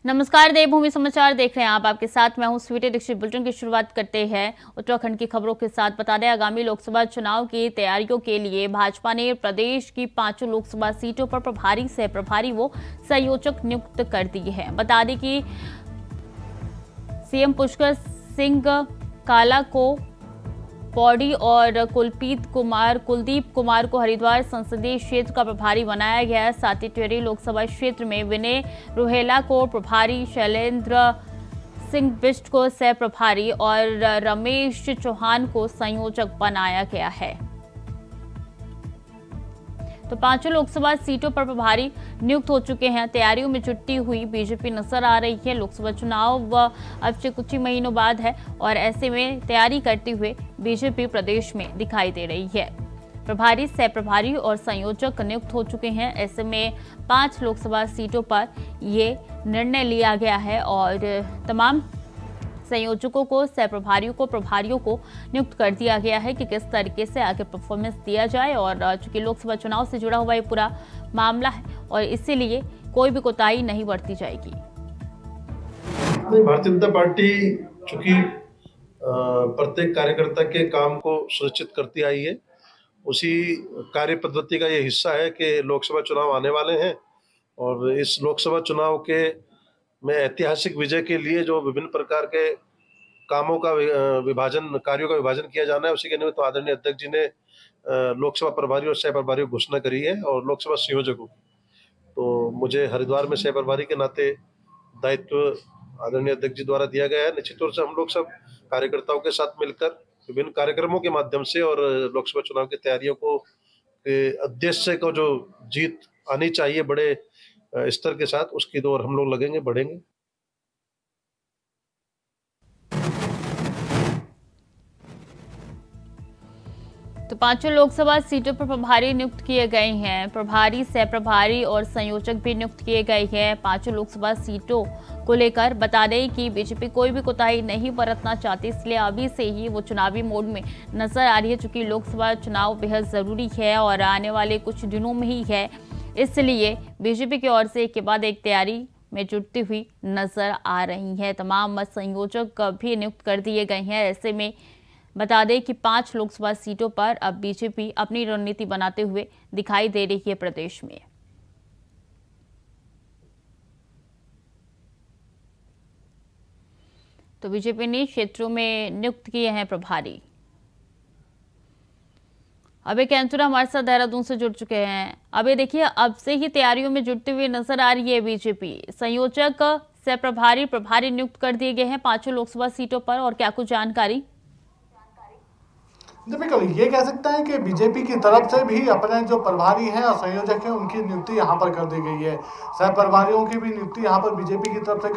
नमस्कार, देवभूमि समाचार देख रहे हैं आप। आपके साथ मैं हूं स्वीटी दीक्षित। बुलेटिन की शुरुआत करते हैं उत्तराखंड की खबरों के साथ। बता दें, आगामी लोकसभा चुनाव की तैयारियों के लिए भाजपा ने प्रदेश की 5 लोकसभा सीटों पर प्रभारी, सह प्रभारी व संयोजक नियुक्त कर दिए हैं। बता दें कि सीएम पुष्कर सिंह काला को पौड़ी और कुलदीप कुमार को हरिद्वार संसदीय क्षेत्र का प्रभारी बनाया गया है। साथ ही टिहरी लोकसभा क्षेत्र में विनय रोहेला को प्रभारी, शैलेंद्र सिंह बिष्ट को सह प्रभारी और रमेश चौहान को संयोजक बनाया गया है। तो 5 लोकसभा सीटों पर प्रभारी नियुक्त हो चुके हैं। तैयारियों में जुटी हुई बीजेपी नजर आ रही है। लोकसभा चुनाव अब से कुछ ही महीनों बाद है और ऐसे में तैयारी करते हुए बीजेपी प्रदेश में दिखाई दे रही है। प्रभारी, सह प्रभारी और संयोजक नियुक्त हो चुके हैं। ऐसे में 5 लोकसभा सीटों पर ये निर्णय लिया गया है और तमाम संयोजकों को, सह प्रभारियों को नियुक्त कर दिया गया है कि किस तरीके से आगे परफॉर्मेंस दिया जाए। और चूंकि लोकसभा चुनाव से जुड़ा हुआ ये पूरा मामला है और इसीलिए कोई भी कोताही नहीं बरती जाएगी। भारतीय जनता पार्टी चूंकि प्रत्येक कार्यकर्ता के काम को सुनिश्चित करती आई है, उसी कार्य पद्धति का ये हिस्सा है कि लोकसभा चुनाव आने वाले हैं और इस लोकसभा चुनाव के में ऐतिहासिक विजय के लिए जो विभिन्न प्रकार के कामों का कार्यों का विभाजन किया जाना है, उसी के निमित्त आदरणीय अध्यक्ष जी ने लोकसभा प्रभारी और सह प्रभारी की घोषणा करी है और लोकसभा संयोजकों। तो मुझे हरिद्वार में सह प्रभारी के नाते दायित्व आदरणीय अध्यक्ष जी द्वारा दिया गया है। निश्चित तौर से हम लोग सब कार्यकर्ताओं के साथ मिलकर विभिन्न कार्यक्रमों के माध्यम से और लोकसभा चुनाव की तैयारियों को उद्देश्य को जो जीत आनी चाहिए बड़े स्तर के साथ, उसकी दौर हम लोग लगेंगे, बढ़ेंगे। तो 5 लोकसभा सीटों पर प्रभारी नियुक्त किए गए हैं। प्रभारी, सह प्रभारी और संयोजक भी नियुक्त किए गए हैं। 5 लोकसभा सीटों को लेकर बता दें कि बीजेपी कोई भी कोताही नहीं बरतना चाहती, इसलिए अभी से ही वो चुनावी मोड में नजर आ रही है। चूंकि लोकसभा चुनाव बेहद जरूरी है और आने वाले कुछ दिनों में ही है, इसलिए बीजेपी की ओर से एक के बाद एक तैयारी में जुटती हुई नजर आ रही है। तमाम संयोजक भी नियुक्त कर दिए गए हैं। ऐसे में बता दें कि 5 लोकसभा सीटों पर अब बीजेपी अपनी रणनीति बनाते हुए दिखाई दे रही है प्रदेश में। तो बीजेपी ने क्षेत्रों में नियुक्त किए हैं प्रभारी। अब एक एंकर हमारे साथ देहरादून से जुड़ चुके हैं। अब ये देखिए, अब से ही तैयारियों में जुटते हुए नजर आ रही है बीजेपी। संयोजक, सह प्रभारी नियुक्त कर दिए गए हैं 5 लोकसभा सीटों पर, और क्या कुछ जानकारी? बिल्कुल, ये कह सकते हैं कि बीजेपी की तरफ से भी अपने जो प्रभारी हैं और संयोजक हैं उनकी नियुक्ति यहाँ पर कर दी गई है। सह प्रभारियों की भी नियुक्ति यहाँ पर बीजेपी की तरफ से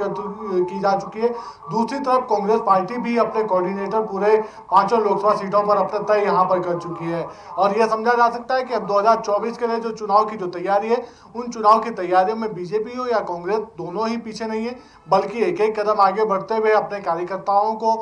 की जा चुकी है। दूसरी तरफ कांग्रेस पार्टी भी अपने कोऑर्डिनेटर पूरे 5 लोकसभा सीटों पर अपने तय यहाँ पर कर चुकी है। और यह समझा जा सकता है कि अब 2024 के लिए जो चुनाव की जो तैयारी है, उन चुनाव की तैयारियों में बीजेपी हो या कांग्रेस, दोनों ही पीछे नहीं है, बल्कि एक एक कदम आगे बढ़ते हुए अपने कार्यकर्ताओं को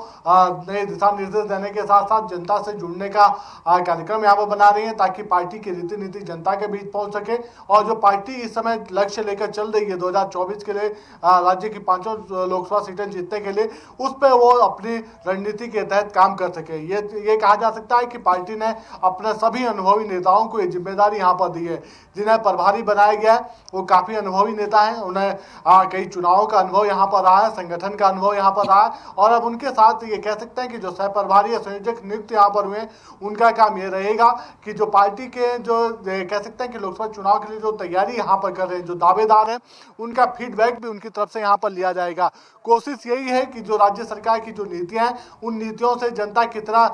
नए दिशा निर्देश देने के साथ साथ जनता से जुड़ने का कार्यक्रम यहाँ पर बना रही है, ताकि पार्टी की रीति नीति जनता के बीच पहुंच सके। और जो पार्टी इस समय लक्ष्य लेकर चल रही है 2024 के लिए, राज्य की 5 लोकसभा सीटें जीतने के लिए, उस पर वो अपनी रणनीति के तहत काम कर सके। ये कहा जा सकता है कि पार्टी ने अपने सभी अनुभवी नेताओं को ये जिम्मेदारी यहाँ पर दी है। जिन्हें प्रभारी बनाया गया है वो काफी अनुभवी नेता हैं, उन्हें कई चुनावों का अनुभव यहाँ पर रहा है, संगठन का अनुभव यहाँ पर रहा है। और अब उनके साथ ये कह सकते हैं कि जो सह प्रभारी या संयोजक नियुक्त यहाँ पर हुए, उनका काम ये रहेगा कि जो पार्टी के जो कह सकते हैं कि लोकसभा चुनाव के लिए जो तैयारी यहाँ पर कर रहे हैं, जो दावेदार हैं, उनका फीडबैक भी उनकी तरफ से यहाँ पर लिया जाएगा। कोशिश यही है कि जो राज्य सरकार की जो नीतियां हैं, उन नीतियों से जनता कितना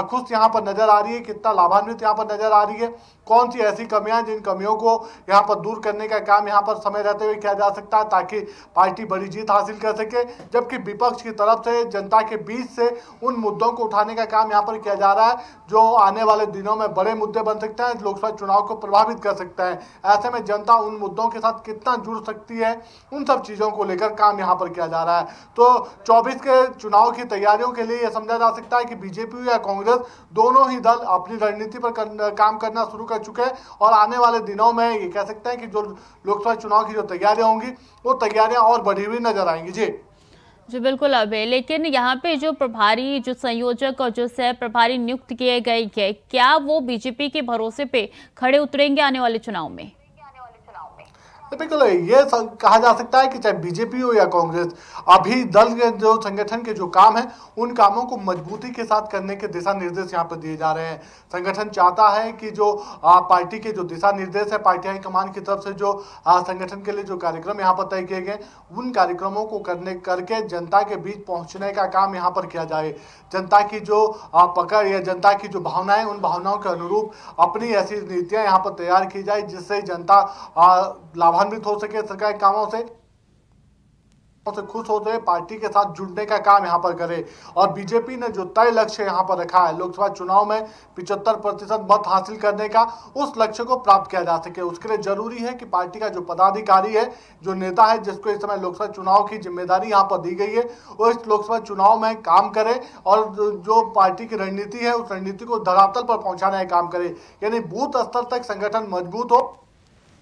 खुश यहाँ पर नजर आ रही है, कितना लाभान्वित यहाँ पर नजर आ रही है, कौन सी ऐसी कमियां, जिन कमियों को यहाँ पर दूर करने का काम यहाँ पर समय रहते हुए किया जा सकता है, ताकि पार्टी बड़ी जीत हासिल कर सके। जबकि विपक्ष की तरफ से जनता के बीच से उन मुद्दों को उठाने का काम यहाँ पर किया जा रहा है जो आने वाले दिनों में बड़े मुद्दे बन सकते हैं, लोकसभा चुनाव को प्रभावित कर सकता है। ऐसे में जनता उन मुद्दों के साथ कितना जुड़ सकती है, उन सब चीज़ों को लेकर काम यहाँ पर किया जा रहा है। तो 24 के चुनाव की तैयारियों के लिए यह समझा जा सकता है कि बीजेपी या कांग्रेस दोनों ही दल अपनी रणनीति पर काम करना शुरू कर चुके हैं और आने वाले दिनों में ये कह सकते हैं कि जो लोकसभा चुनाव की जो तैयारियां होंगी वो तैयारियां और बढ़ी हुई नजर आएंगी। जी बिल्कुल अभय, लेकिन यहाँ पे जो प्रभारी, जो संयोजक और जो सह प्रभारी नियुक्त किए गए हैं, क्या वो बीजेपी के भरोसे पे खड़े उतरेंगे आने वाले चुनाव में? बिल्कुल ये कहा जा सकता है कि चाहे बीजेपी हो या कांग्रेस, अभी दल के जो संगठन के जो काम है उन कामों को मजबूती के साथ करने के दिशा निर्देश यहाँ पर दिए जा रहे हैं। संगठन चाहता है कि जो पार्टी के जो दिशा निर्देश है, पार्टी हाईकमान की तरफ से जो संगठन के लिए जो कार्यक्रम यहाँ पर तय किए गए, उन कार्यक्रमों को करके जनता के बीच पहुँचने का काम यहाँ पर किया जाए। जनता की जो पकड़ या जनता की जो भावनाएं, उन भावनाओं के अनुरूप अपनी ऐसी नीतियाँ यहाँ पर तैयार की जाए जिससे जनता लाभान्वित हो सके, सरकारी कामों से खुश हो जाए, पार्टी के साथ जुड़ने का काम यहाँ पर करे। और बीजेपी ने जो तय लक्ष्य यहाँ पर रखा है लोकसभा चुनाव में 75% मत हासिल करने का, उस लक्ष्य को प्राप्त किया जा सके, उसके लिए जरूरी है कि पार्टी का जो पदाधिकारी है, जो नेता है, जिसको इस समय लोकसभा चुनाव की जिम्मेदारी यहाँ पर दी गई है, वो इस लोकसभा चुनाव में काम करे और जो पार्टी की रणनीति है उस रणनीति को धरातल पर पहुंचाने का काम करे। यानी बूथ स्तर तक संगठन मजबूत हो,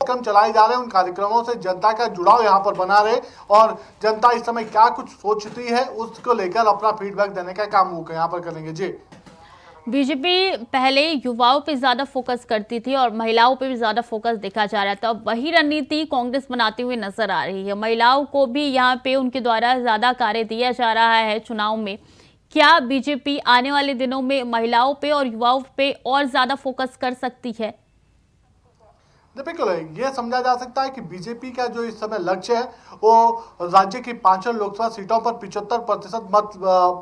कार्यक्रम चलाए जा रहे हैं, उन कार्यक्रमों से जनता का जुड़ाव यहाँ पर बना रहे और जनता इस समय क्या कुछ सोचती है उसको लेकर अपना फीडबैक देने का काम वो यहाँ पर करेंगे। जी, बीजेपी पहले युवाओं पे ज्यादा फोकस करती थी और महिलाओं पे भी ज्यादा फोकस देखा जा रहा था। अब वही रणनीति कांग्रेस बनाते हुए नजर आ रही है। महिलाओं को भी यहाँ पे उनके द्वारा ज्यादा कार्य दिया जा रहा है चुनाव में। क्या बीजेपी आने वाले दिनों में महिलाओं पे और युवाओं पे और ज्यादा फोकस कर सकती है? बिल्कुल ये समझा जा सकता है कि बीजेपी का जो इस समय लक्ष्य है वो राज्य की 5 लोकसभा सीटों पर 75% मत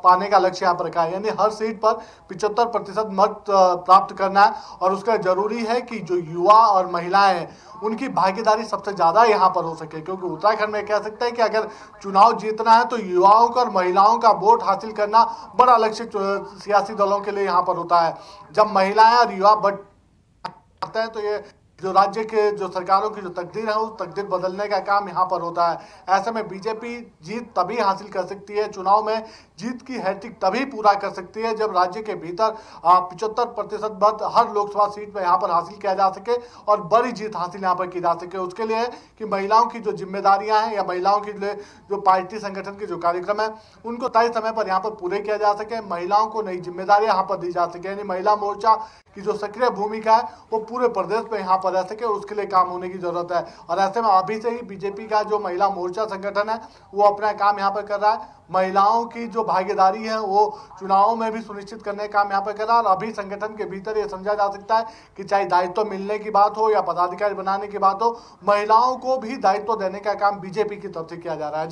पाने का लक्ष्य यहाँ पर रखा है। यानी हर सीट पर 75% मत प्राप्त करना है और उसका जरूरी है कि जो युवा और महिलाएं हैं उनकी भागीदारी सबसे ज़्यादा यहाँ पर हो सके, क्योंकि उत्तराखंड में कह सकते हैं कि अगर चुनाव जीतना है तो युवाओं का और महिलाओं का वोट हासिल करना बड़ा लक्ष्य सियासी दलों के लिए यहाँ पर होता है। जब महिलाएं और युवा बढ़ते हैं तो ये जो राज्य के जो सरकारों की जो तकदीर है उस तकदीर बदलने का काम यहाँ पर होता है। ऐसे में बीजेपी जीत तभी हासिल कर सकती है, चुनाव में जीत की हैट्रिक तभी पूरा कर सकती है जब राज्य के भीतर 75% मत हर लोकसभा सीट में यहाँ पर हासिल किया जा सके और बड़ी जीत हासिल यहाँ पर की जा सके। उसके लिए कि महिलाओं की जो जिम्मेदारियाँ हैं या महिलाओं की जो पार्टी संगठन के जो कार्यक्रम है उनको तय समय पर यहाँ पर पूरे किया जा सके, महिलाओं को नई जिम्मेदारियाँ यहाँ पर दी जा सके। यानी महिला मोर्चा की जो सक्रिय भूमिका है वो पूरे प्रदेश में यहाँ पर रह सके, उसके लिए काम होने की जरूरत है। और ऐसे में अभी से ही बीजेपी का जो महिला मोर्चा संगठन है वो अपना काम यहाँ पर कर रहा है। महिलाओं की जो भागीदारी है वो चुनावों में भी सुनिश्चित करने का काम यहाँ पर कर रहा है। और अभी संगठन के भीतर ये समझा जा सकता है कि चाहे दायित्व मिलने की बात हो या पदाधिकारी बनाने की बात हो, महिलाओं को भी दायित्व देने का काम बीजेपी की तरफ से किया जा रहा है।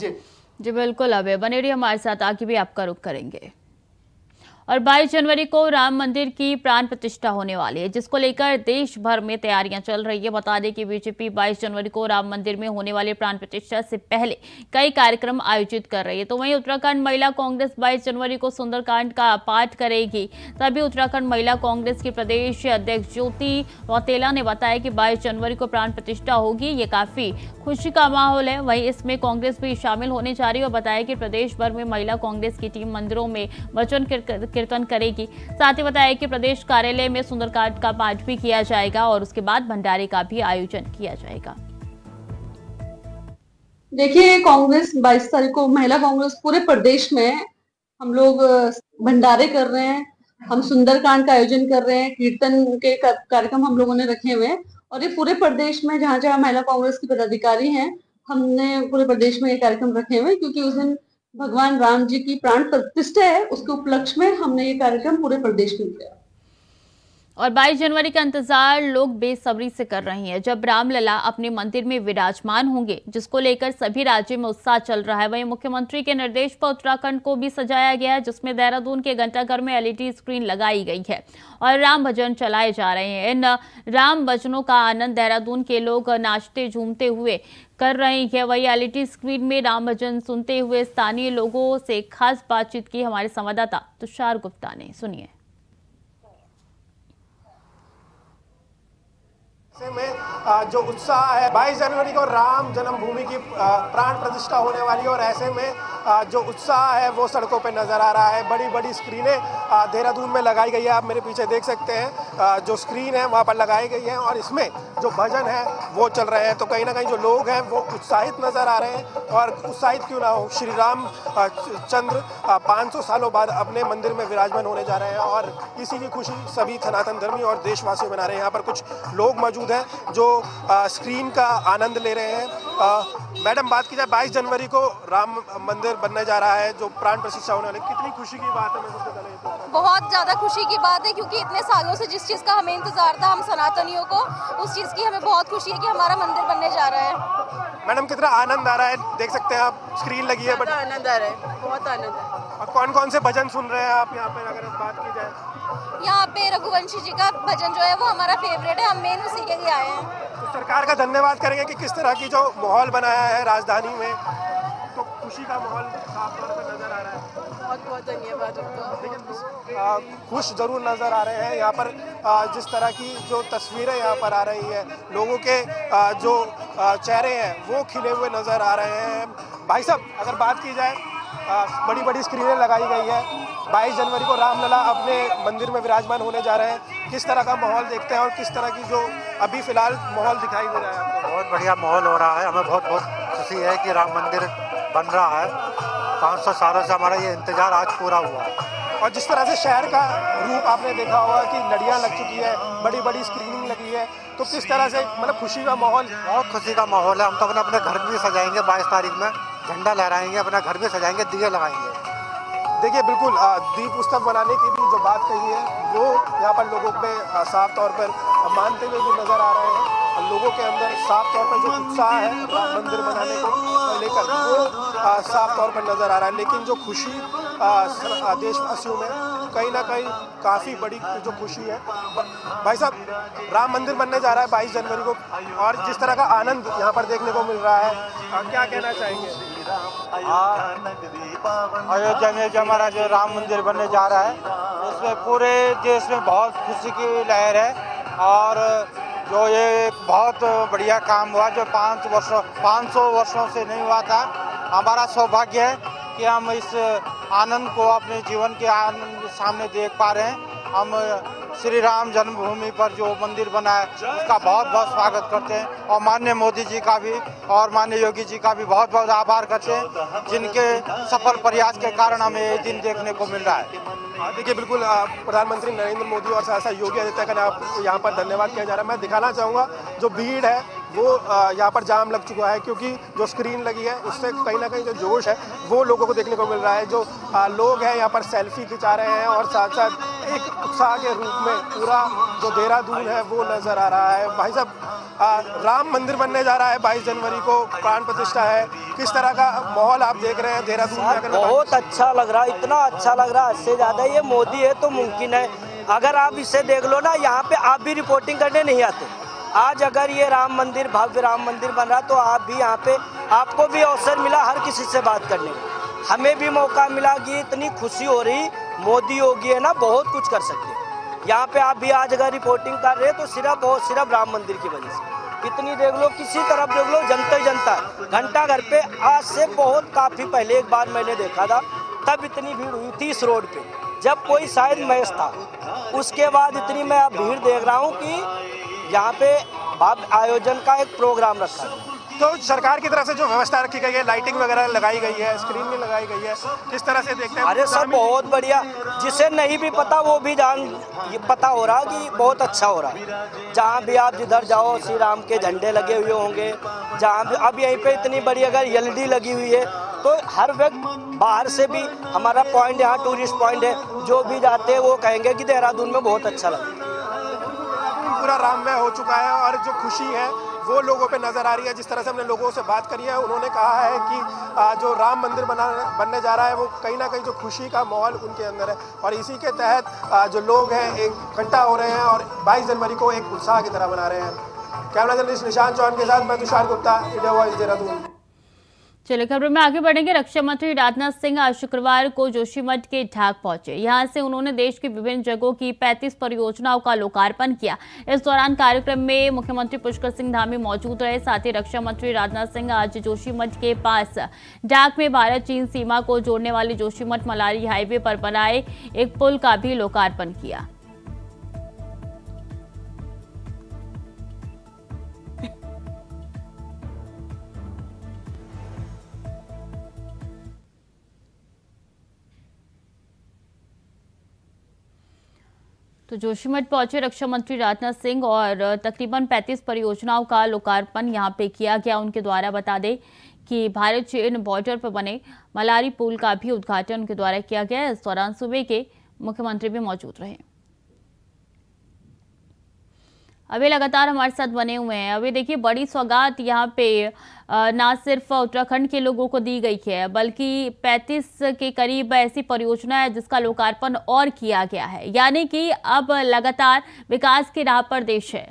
जी बिल्कुल अभय, बने रहिए हमारे साथ, आगे भी आपका रुख करेंगे। और 22 जनवरी को राम मंदिर की प्राण प्रतिष्ठा होने वाली है, जिसको लेकर देश भर में तैयारियां चल रही है। बता दें कि बीजेपी 22 जनवरी को राम मंदिर में होने वाली प्राण प्रतिष्ठा से पहले कई कार्यक्रम आयोजित कर रही है। तो वहीं उत्तराखंड महिला कांग्रेस 22 जनवरी को सुंदरकांड का पाठ करेगी। तभी उत्तराखंड महिला कांग्रेस की प्रदेश अध्यक्ष ज्योति रौतेला ने बताया कि 22 जनवरी को प्राण प्रतिष्ठा होगी। ये काफी खुशी का माहौल है। वहीं इसमें कांग्रेस भी शामिल होने जा रही है और बताया कि प्रदेश भर में महिला कांग्रेस की टीम मंदिरों में वचन कीर्तन करेगी। साथ ही बताया कि प्रदेश कार्यालय में सुंदरकांड का पाठ भी किया जाएगा और उसके बाद भंडारे का भी आयोजन किया जाएगा। देखिए, कांग्रेस 22 तारीख को महिला कांग्रेस पूरे प्रदेश में हम लोग भंडारे कर रहे हैं, हम सुंदरकांड का आयोजन कर रहे हैं, कीर्तन के कार्यक्रम हम लोगों ने रखे हुए हैं और ये पूरे प्रदेश में जहाँ जहाँ महिला कांग्रेस के पदाधिकारी हैं हमने पूरे प्रदेश में ये कार्यक्रम रखे हुए हैं, क्योंकि उस दिन भगवान राम जी की प्राण प्रतिष्ठा है, उसके उपलक्ष्य में हमने ये कार्यक्रम पूरे प्रदेश में किया। और 22 जनवरी का इंतजार लोग बेसब्री से कर रहे हैं, जब रामलला अपने मंदिर में विराजमान होंगे, जिसको लेकर सभी राज्यों में उत्साह चल रहा है। वहीं मुख्यमंत्री के निर्देश पर उत्तराखंड को भी सजाया गया है, जिसमें देहरादून के घंटाघर में एलईडी स्क्रीन लगाई गई है और राम भजन चलाए जा रहे हैं। इन राम भजनों का आनंद देहरादून के लोग नाचते झूमते हुए कर रहे हैं। वही एलईडी स्क्रीन में राम भजन सुनते हुए स्थानीय लोगों से खास बातचीत की हमारे संवाददाता तुषार गुप्ता ने। सुनिए। में जो उत्साह है, 22 जनवरी को राम जन्मभूमि की प्राण प्रतिष्ठा होने वाली है और ऐसे में जो उत्साह है वो सड़कों पे नज़र आ रहा है। बड़ी बड़ी स्क्रीनें देहरादून में लगाई गई है, आप मेरे पीछे देख सकते हैं जो स्क्रीन है वहाँ पर लगाई गई है और इसमें जो भजन है वो चल रहे हैं। तो कहीं ना कहीं जो लोग हैं वो उत्साहित नज़र आ रहे हैं और उत्साहित क्यों ना हो, श्री राम चंद्र 500 सालों बाद अपने मंदिर में विराजमान होने जा रहे हैं और इसी की खुशी सभी सनातन धर्मी और देशवासी मना रहे हैं। यहाँ पर कुछ लोग मौजूद हैं जो स्क्रीन का आनंद ले रहे हैं। मैडम, बात की जाए 22 जनवरी को राम मंदिर बनने जा रहा है, जो प्राण प्रतिष्ठा होने वाली, कितनी खुशी की बात है? मैं सबसे पहले बहुत ज़्यादा खुशी की बात है क्योंकि इतने सालों से जिस चीज़ का हमें इंतजार था हम सनातनियों को, उस चीज़ की हमें बहुत खुशी है कि हमारा मंदिर बनने जा रहा है। मैडम, कितना आनंद आ रहा है, देख सकते हैं आप स्क्रीन लगी है, बट आनंद आ रहा है, बहुत आनंद है। और कौन कौन से भजन सुन रहे हैं आप यहाँ पे, अगर बात की जाए? यहाँ पे रघुवंशी जी का भजन जो है वो हमारा फेवरेट है, हम मेन उसी के लिए आए हैं। तो सरकार का धन्यवाद करेंगे कि किस तरह की जो माहौल बनाया है राजधानी में, तो खुशी का माहौल साफ तौर पर नजर आ रहा है। बहुत बहुत धन्यवाद उनको। खुश जरूर नज़र आ रहे हैं यहाँ पर। जिस तरह की जो तस्वीरें यहाँ पर आ रही है, लोगों के जो चेहरे हैं वो खिले हुए नज़र आ रहे हैं। भाई साहब, अगर बात की जाए, बड़ी बड़ी स्क्रीनें लगाई गई है, 22 जनवरी को रामलला अपने मंदिर में विराजमान होने जा रहे हैं, किस तरह का माहौल देखते हैं और किस तरह की जो अभी फिलहाल माहौल दिखाई दे रहा है आपको? बहुत बढ़िया माहौल हो रहा है, हमें बहुत बहुत खुशी है कि राम मंदिर बन रहा है। 500 सालों से हमारा ये इंतजार आज पूरा हुआ है। और जिस तरह से शहर का रूप आपने देखा होगा कि लड़ियाँ लग चुकी है, बड़ी बड़ी स्क्रीनिंग लगी है, तो किस तरह से मतलब खुशी का माहौल? बहुत खुशी का माहौल है। हम तो अपने घर भी सजाएंगे, 22 तारीख में झंडा लहराएंगे, अपना घर भी सजाएंगे, दिए लगाएंगे। देखिए, बिल्कुल दीप उत्सव बनाने की भी जो बात कही है वो यहाँ पर लोगों पे साफ तौर पर मानते हुए भी नज़र आ रहे हैं। लोगों के अंदर साफ तौर पर जो उत्साह है राम मंदिर बनाने को लेकर वो साफ तौर पर नज़र आ रहा है। लेकिन जो खुशी देशवासियों में कहीं ना कहीं काफ़ी बड़ी जो खुशी है। भाई साहब, राम मंदिर बनने जा रहा है 22 जनवरी को और जिस तरह का आनंद यहाँ पर देखने को मिल रहा है, क्या कहना चाहेंगे? अयोध्या में जो हमारा जो राम मंदिर बनने जा रहा है उसमें पूरे देश में बहुत खुशी की लहर है और जो ये एक बहुत बढ़िया काम हुआ जो 500 वर्षों से नहीं हुआ था। हमारा सौभाग्य है कि हम इस आनंद को अपने जीवन के आनंद सामने देख पा रहे हैं। हम श्री राम जन्मभूमि पर जो मंदिर बना है उसका बहुत बहुत स्वागत करते हैं और माननीय मोदी जी का भी और माननीय योगी जी का भी बहुत बहुत आभार करते हैं, जिनके सफल प्रयास के कारण हमें ये दिन देखने को मिल रहा है। देखिए, बिल्कुल प्रधानमंत्री नरेंद्र मोदी और साथ साथ योगी आदित्यनाथ का यहाँ पर धन्यवाद किया जा रहा है। मैं दिखाना चाहूँगा जो भीड़ है वो यहाँ पर जाम लग चुका है, क्योंकि जो स्क्रीन लगी है उससे कहीं ना कहीं जो जोश है वो लोगों को देखने को मिल रहा है। जो लोग हैं यहाँ पर सेल्फी खिंचा रहे हैं और साथ साथ एक उत्साह के रूप में पूरा जो देहरादून है वो नज़र आ रहा है। भाई साहब, राम मंदिर बनने जा रहा है 22 जनवरी को, प्राण प्रतिष्ठा है, किस तरह का माहौल आप देख रहे हैं देहरादून में? बहुत अच्छा लग रहा है, इतना अच्छा लग रहा है इससे ज़्यादा। ये मोदी है तो मुमकिन है। अगर आप इसे देख लो ना, यहाँ पे आप भी रिपोर्टिंग करने नहीं आते। आज अगर ये राम मंदिर, भव्य राम मंदिर बन रहा तो आप भी यहाँ पे, आपको भी अवसर मिला हर किसी से बात करने का, हमें भी मौका मिला कि इतनी खुशी हो रही। मोदी योगी है ना, बहुत कुछ कर सकते हैं। यहाँ पे आप भी आज अगर रिपोर्टिंग कर रहे हैं तो सिर्फ राम मंदिर की वजह से। इतनी देख लो, किसी तरफ देख लो, जनता ही जनता है। घंटा घर पे आज से बहुत काफ़ी पहले एक बार मैंने देखा था, तब इतनी भीड़ हुई थी इस रोड पे जब कोई शायद मैच था। उसके बाद इतनी मैं अब भीड़ देख रहा हूँ कि यहाँ पे आयोजन का एक प्रोग्राम रखा है। तो सरकार की तरफ से जो व्यवस्था रखी गई है, लाइटिंग वगैरह लगाई गई है, स्क्रीन भी लगाई गई है, किस तरह से देखते हैं? अरे सर, बहुत बढ़िया। जिसे नहीं भी पता वो भी ये पता हो रहा कि बहुत अच्छा हो रहा है। जहाँ भी आप जिधर जाओ श्री राम के झंडे लगे हुए होंगे, जहाँ भी अब यहीं पे इतनी बड़ी अगर एलईडी लगी हुई है तो हर व्यक्ति बाहर से भी, हमारा पॉइंट यहाँ टूरिस्ट पॉइंट है, जो भी जाते हैं वो कहेंगे कि देहरादून में बहुत अच्छा लगा। पूरा राममय हो चुका है और जो खुशी है वो लोगों पे नज़र आ रही है। जिस तरह से हमने लोगों से बात करी है, उन्होंने कहा है कि जो राम मंदिर बनने जा रहा है वो कहीं ना कहीं जो खुशी का माहौल उनके अंदर है और इसी के तहत जो लोग हैं इकट्ठा हो रहे हैं और 22 जनवरी को एक उत्साह की तरह मना रहे हैं। कैमरा जर्नलिस्ट निशांत चौहान के साथ मैं तुषार गुप्ता, इंडिया वॉइस, देहरादून। चलिए खबर में आगे बढ़ेंगे। रक्षा मंत्री राजनाथ सिंह आज शुक्रवार को जोशीमठ के ढाक पहुंचे। यहां से उन्होंने देश की विभिन्न जगहों की 35 परियोजनाओं का लोकार्पण किया। इस दौरान कार्यक्रम में मुख्यमंत्री पुष्कर सिंह धामी मौजूद रहे। साथ ही रक्षा मंत्री राजनाथ सिंह आज जोशीमठ के पास ढाक में भारत चीन सीमा को जोड़ने वाली जोशीमठ मलारी हाईवे पर बनाए एक पुल का भी लोकार्पण किया। तो जोशीमठ पहुंचे रक्षा मंत्री राजनाथ सिंह और तकरीबन 35 परियोजनाओं का लोकार्पण यहां पे किया गया। उनके द्वारा बता दें कि भारत चीन बॉर्डर पर बने मलारी पुल का भी उद्घाटन उनके द्वारा किया गया। इस दौरान सूबे के मुख्यमंत्री भी मौजूद रहे। अभी लगातार हमारे साथ बने हुए हैं। अभी देखिए, बड़ी सौगात यहाँ पे ना सिर्फ उत्तराखंड के लोगों को दी गई है, बल्कि 35 के करीब ऐसी परियोजना है जिसका लोकार्पण और किया गया है। यानी कि अब लगातार विकास की राह पर देश है।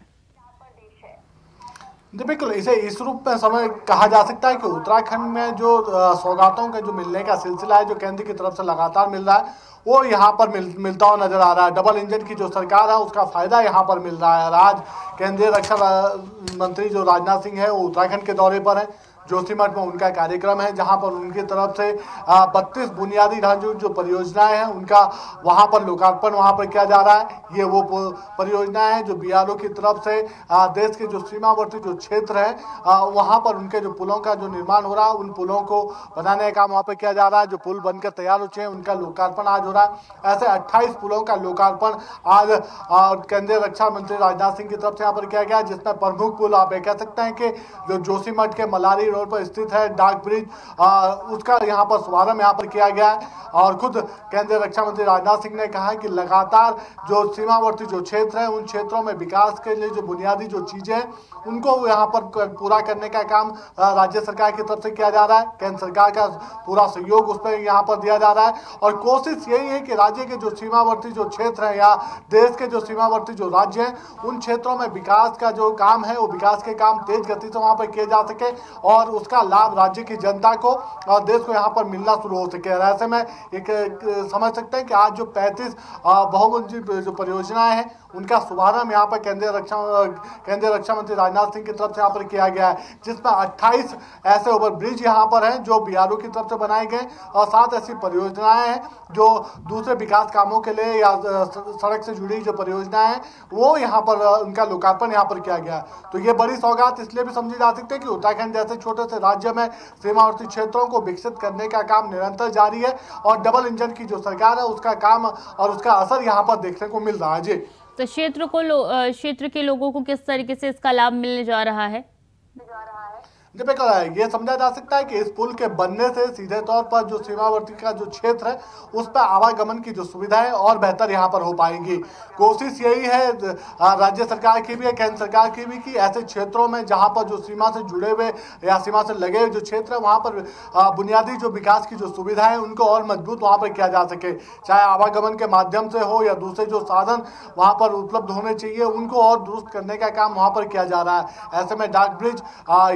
बिल्कुल, इसे इस रूप में समय कहा जा सकता है कि उत्तराखंड में जो सौगातों के जो मिलने का सिलसिला है, जो केंद्र की तरफ से लगातार मिल रहा है, वो यहाँ पर मिलता हुआ नजर आ रहा है। डबल इंजन की जो सरकार है उसका फायदा यहाँ पर मिल रहा है। आज केंद्रीय रक्षा मंत्री जो राजनाथ सिंह है वो उत्तराखंड के दौरे पर है। जोशीमठ में उनका कार्यक्रम है जहां पर उनकी तरफ से 32 बुनियादी ढांचे जो परियोजनाएं हैं उनका वहां पर लोकार्पण वहां पर किया जा रहा है। ये वो परियोजनाएं हैं जो बीआरओ की तरफ से देश के जो सीमावर्ती जो क्षेत्र है वहां पर उनके जो पुलों का जो निर्माण हो रहा है, उन पुलों को बनाने का काम वहां पर किया जा रहा है। जो पुल बनकर तैयार हो चुके हैं उनका लोकार्पण आज हो रहा है। ऐसे 28 पुलों का लोकार्पण आज केंद्रीय रक्षा मंत्री राजनाथ सिंह की तरफ से यहाँ पर किया गया, जिसमें प्रमुख पुल आप कह सकते हैं कि जो जोशीमठ के मलारी पर स्थित है डाक ब्रिज, उसका यहाँ पर शुभारंभ यहाँ पर किया गया है। और खुद केंद्रीय रक्षा मंत्री राजनाथ सिंह ने कहा है कि लगातार जो सीमावर्ती जो क्षेत्र है उन क्षेत्रों में विकास के लिए जो बुनियादी जो चीजें हैं उनको यहाँ पर पूरा करने का काम राज्य सरकार की तरफ से किया जा रहा है। केंद्र सरकार का पूरा सहयोग उस पर यहाँ पर दिया जा रहा है और कोशिश यही है कि राज्य के जो सीमावर्ती जो क्षेत्र है या देश के जो सीमावर्ती जो राज्य हैं उन क्षेत्रों में विकास का जो काम है वो विकास के काम तेज गति से वहाँ पर किए जा सके और उसका लाभ राज्य की जनता को और देश को यहाँ पर मिलना शुरू हो सके। ऐसे में एक समझ सकते हैं कि आज जो 35 बहुमंजिल जो परियोजनाएं हैं उनका शुभारंभ यहाँ पर केंद्रीय रक्षा मंत्री राजनाथ सिंह की तरफ से यहाँ पर किया गया है, जिसमें 28 ऐसे ओवर ब्रिज यहाँ पर हैं जो बीआरओ की तरफ से बनाए गए और 7 ऐसी परियोजनाएं हैं जो दूसरे विकास कामों के लिए या सड़क से जुड़ी जो परियोजनाएं हैं वो यहाँ पर उनका लोकार्पण यहाँ पर किया गया। तो ये बड़ी सौगात इसलिए भी समझी जा सकती है कि उत्तराखंड जैसे छोटे से राज्य में सीमावर्ती क्षेत्रों को विकसित करने का काम निरंतर जारी है और डबल इंजन की जो सरकार है उसका काम और उसका असर यहाँ पर देखने को मिल रहा है। जी, तो क्षेत्र के लोगों को किस तरीके से इसका लाभ मिलने जा रहा है? ये समझा जा सकता है कि इस पुल के बनने से सीधे तौर पर जो सीमावर्ती का जो क्षेत्र है उस पर आवागमन की जो सुविधाएं और बेहतर यहाँ पर हो पाएंगी। कोशिश यही है राज्य सरकार की भी है, केंद्र सरकार की भी, कि ऐसे क्षेत्रों में जहाँ पर जो सीमा से जुड़े हुए या सीमा से लगे जो क्षेत्र है वहाँ पर बुनियादी जो विकास की जो सुविधाएं उनको और मजबूत वहाँ पर किया जा सके, चाहे आवागमन के माध्यम से हो या दूसरे जो साधन वहाँ पर उपलब्ध होने चाहिए उनको और दुरुस्त करने का काम वहाँ पर किया जा रहा है। ऐसे में डाक ब्रिज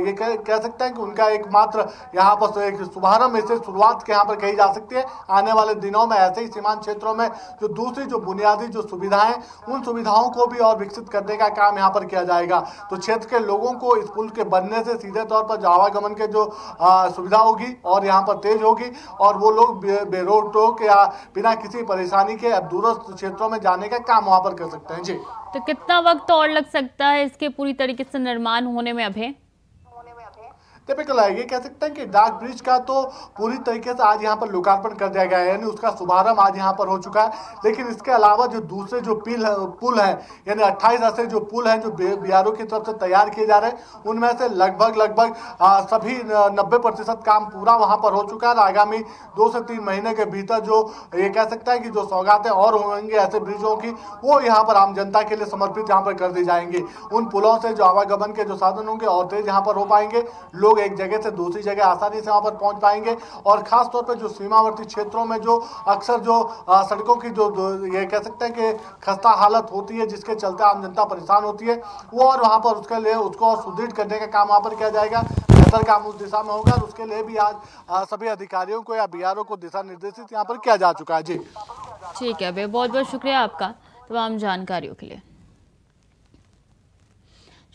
ये कह सकते हैं कि उनका एकमात्र यहाँ पर एक शुभारंभ से शुरुआत के यहाँ पर कही जा सकती है। आने वाले दिनों में ऐसे ही सीमांत क्षेत्रों में जो दूसरी जो बुनियादी जो सुविधाएं उन सुविधाओं को भी और विकसित करने का काम यहाँ पर किया जाएगा। तो क्षेत्र के लोगों को इस पुल के बनने से सीधे तौर पर आवागमन के जो सुविधा होगी और यहाँ पर तेज होगी और वो लोग बेरोक टोक या बिना किसी परेशानी के अब दूरस्थ क्षेत्रों में जाने का काम वहाँ पर कर सकते हैं। जी, तो कितना वक्त और लग सकता है इसके पूरी तरीके से निर्माण होने में? अभी टिपिकल है, ये कह सकते हैं कि डाक ब्रिज का तो पूरी तरीके से आज यहाँ पर लोकार्पण कर दिया गया है, यानी उसका शुभारंभ आज यहाँ पर हो चुका है। लेकिन इसके अलावा जो दूसरे जो पुल है यानी 28 ऐसे जो पुल हैं जो बीआरओ की तरफ से तैयार किए जा रहे हैं उनमें से लगभग सभी 90% काम पूरा वहाँ पर हो चुका है। आगामी 2 से 3 महीने के भीतर जो ये कह सकता है कि जो सौगातें और होंगे ऐसे ब्रिजों की वो यहाँ पर आम जनता के लिए समर्पित यहाँ पर कर दी जाएंगी। उन पुलों से जो आवागमन के जो साधन होंगे और तेज यहाँ पर हो पाएंगे। लोग एक जगह से दूसरी जगह आसानी से वहां पर पहुंच पाएंगे। और खास तौर पर जो सीमावर्ती क्षेत्रों में जो अक्सर जो सड़कों की जो ये कह सकते हैं कि खस्ता हालत होती है, जिसके चलते आम जनता परेशान होती है, वो और वहां पर उसके लिए उसको और सुदृढ़ करने का काम वहां पर किया जाएगा। बेहतर काम उस दिशा में होगा और उसके लिए भी आज सभी अधिकारियों को या बीआरओ को दिशा निर्देशित यहाँ पर किया जा चुका है। जी ठीक है, बहुत बहुत शुक्रिया आपका तमाम जानकारियों के लिए।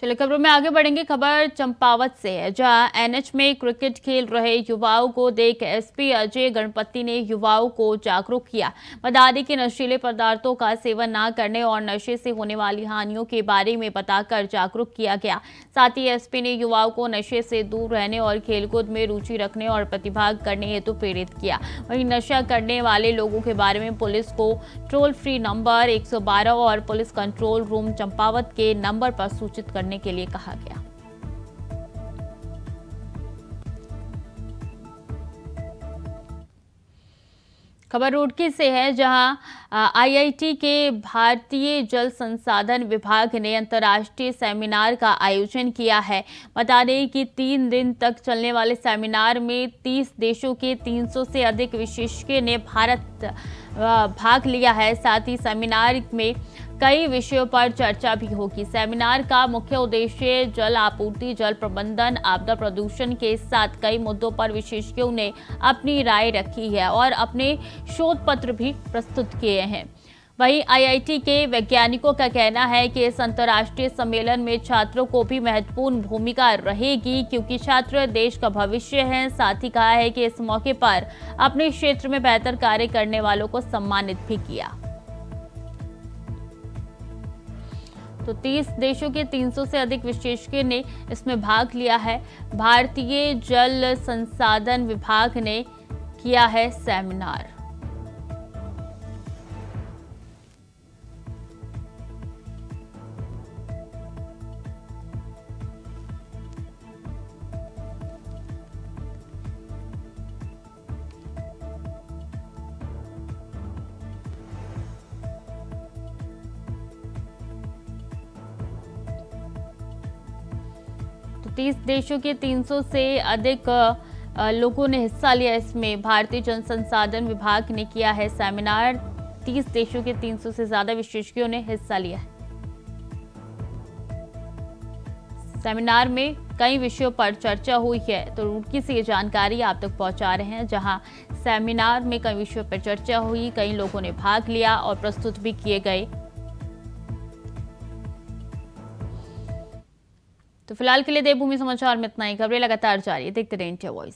चलिए खबरों में आगे बढ़ेंगे। खबर चंपावत से है, जहां एनएच में क्रिकेट खेल रहे युवाओं को देख एसपी अजय गणपति ने युवाओं को जागरूक किया। बता दें कि नशीले पदार्थों का सेवन न करने और नशे से होने वाली हानियों के बारे में बताकर जागरूक किया गया। साथ ही एसपी ने युवाओं को नशे से दूर रहने और खेलकूद में रुचि रखने और प्रतिभाग करने हेतु प्रेरित किया। वहीं नशा करने वाले लोगों के बारे में पुलिस को टोल फ्री नंबर 112 और पुलिस कंट्रोल रूम चंपावत के नंबर पर सूचित करने के लिए कहा गया। खबर रुड़की से है, जहां आईआईटी के भारतीय जल संसाधन विभाग ने अंतर्राष्ट्रीय सेमिनार का आयोजन किया है। बता दें कि 3 दिन तक चलने वाले सेमिनार में 30 देशों के 300 से अधिक विशेषज्ञों ने भाग लिया है। साथ ही सेमिनार में कई विषयों पर चर्चा भी होगी। सेमिनार का मुख्य उद्देश्य जल आपूर्ति, जल प्रबंधन, आपदा प्रदूषण के साथ कई मुद्दों पर विशेषज्ञों ने अपनी राय रखी है और अपने शोध पत्र भी प्रस्तुत किए हैं। वहीं आईआईटी के वैज्ञानिकों का कहना है कि इस अंतर्राष्ट्रीय सम्मेलन में छात्रों को भी महत्वपूर्ण भूमिका रहेगी, क्योंकि छात्र देश का भविष्य हैं। साथ ही कहा है कि इस मौके पर अपने क्षेत्र में बेहतर कार्य करने वालों को सम्मानित भी किया। तो 30 देशों के 300 से अधिक विशेषज्ञों ने इसमें भाग लिया है। भारतीय जल संसाधन विभाग ने किया है सेमिनार। तो 30 देशों के 300 से अधिक लोगों ने हिस्सा लिया इसमें। भारतीय जल संसाधन विभाग ने किया है सेमिनार। 30 देशों के 300 से ज्यादा विशेषज्ञों ने हिस्सा लिया है। सेमिनार में कई विषयों पर चर्चा हुई है। तो रुड़की से ये जानकारी आप तक पहुंचा रहे हैं, जहां सेमिनार में कई विषयों पर चर्चा हुई, कई लोगों ने भाग लिया और प्रस्तुत भी किए गए। तो फिलहाल के लिए देवभूमि समाचार में इतना ही। खबरें लगातार जारी है, देखते रहिए इंडिया वॉइस।